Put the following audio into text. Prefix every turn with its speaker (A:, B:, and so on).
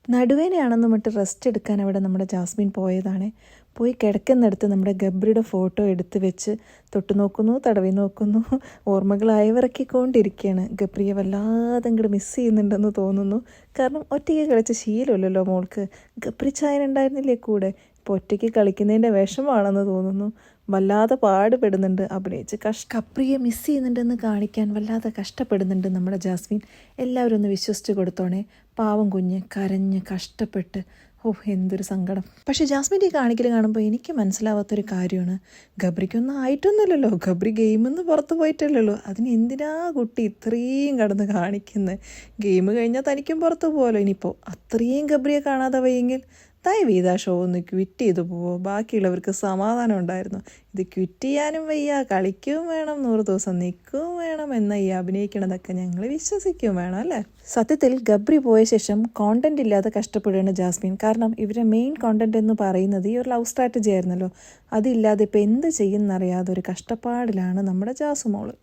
A: നടുവേനയാണെന്ന് മറ്റ് റെസ്റ്റ് എടുക്കാൻ അവിടെ നമ്മുടെ ജാസ്മിൻ പോയതാണ്. പോയി കിടക്കുന്നിടത്ത് നമ്മുടെ ഗബ്രിയുടെ ഫോട്ടോ എടുത്ത് വെച്ച് തൊട്ട് നോക്കുന്നു, തടവി നോക്കുന്നു, ഓർമ്മകൾ അയവിറക്കിക്കൊണ്ടിരിക്കുകയാണ്. ഗബ്രിയെ വല്ലാതെ അങ്ങോട്ട് മിസ് ചെയ്യുന്നുണ്ടെന്ന് തോന്നുന്നു. കാരണം ഒറ്റയ്ക്ക് കളിച്ച ശീലമില്ലല്ലോ മോൾക്ക്. ഗബ്രി ചായൻ ഉണ്ടായിരുന്നില്ലേ കൂടെ. ഇപ്പോൾ ഒറ്റയ്ക്ക് കളിക്കുന്നതിൻ്റെ വിഷമമാണെന്ന് തോന്നുന്നു. വല്ലാതെ പാടുപെടുന്നുണ്ട്. അഭിനയിച്ച് കപ്രിയെ മിസ് ചെയ്യുന്നുണ്ടെന്ന് കാണിക്കാൻ വല്ലാതെ കഷ്ടപ്പെടുന്നുണ്ട് നമ്മുടെ ജാസ്മിൻ. എല്ലാവരും ഒന്ന് വിശ്വസിച്ച് കൊടുത്തോണേ. പാവം കുഞ്ഞ് കരഞ്ഞ് കഷ്ടപ്പെട്ട് എന്തൊരു സങ്കടം. പക്ഷേ ജാസ്മിൻ്റെ ഈ കാണിക്കൽ കാണുമ്പോൾ എനിക്ക് മനസ്സിലാവാത്തൊരു കാര്യമാണ്, ഗബ്രിക്കൊന്നും ആയിട്ടൊന്നുമില്ലല്ലോ. ഗബ്രി ഗെയിമിൽ നിന്ന് പുറത്ത് പോയിട്ടല്ലല്ലോ. അതിന് എന്തിനാ കുട്ടി ഇത്രയും കടന്ന് കാണിക്കുന്നത്? ഗെയിം കഴിഞ്ഞാൽ തനിക്കും പുറത്ത് പോകാമല്ലോ. ഇനിയിപ്പോൾ അത്രയും ഗബ്രിയെ കാണാതെ വയ്യെങ്കിൽ ദയവീത് ആ ഷോ ഒന്ന് ക്വിറ്റ് ചെയ്ത് പോവോ. ബാക്കിയുള്ളവർക്ക് സമാധാനം ഉണ്ടായിരുന്നു. ഇത് ക്വിറ്റ് ചെയ്യാനും വയ്യ, കളിക്കുകയും വേണം, 100 ദിവസം നിൽക്കുകയും വേണം, എന്നാൽ ഈ അഭിനയിക്കണതൊക്കെ ഞങ്ങൾ വിശ്വസിക്കുകയും വേണം അല്ലേ. സത്യത്തിൽ ഗബ്രി പോയ ശേഷം കോണ്ടന്റ് ഇല്ലാതെ കഷ്ടപ്പെടുകയാണ് ജാസ്മിൻ. കാരണം ഇവരുടെ മെയിൻ കോണ്ടന്റ് എന്ന് പറയുന്നത് ഈ ഒരു ലവ് സ്ട്രാറ്റജി ആയിരുന്നല്ലോ. അതില്ലാതെ ഇപ്പോൾ എന്ത് ചെയ്യുന്നറിയാതെ ഒരു കഷ്ടപ്പാടിലാണ് നമ്മുടെ ജാസുമോള്.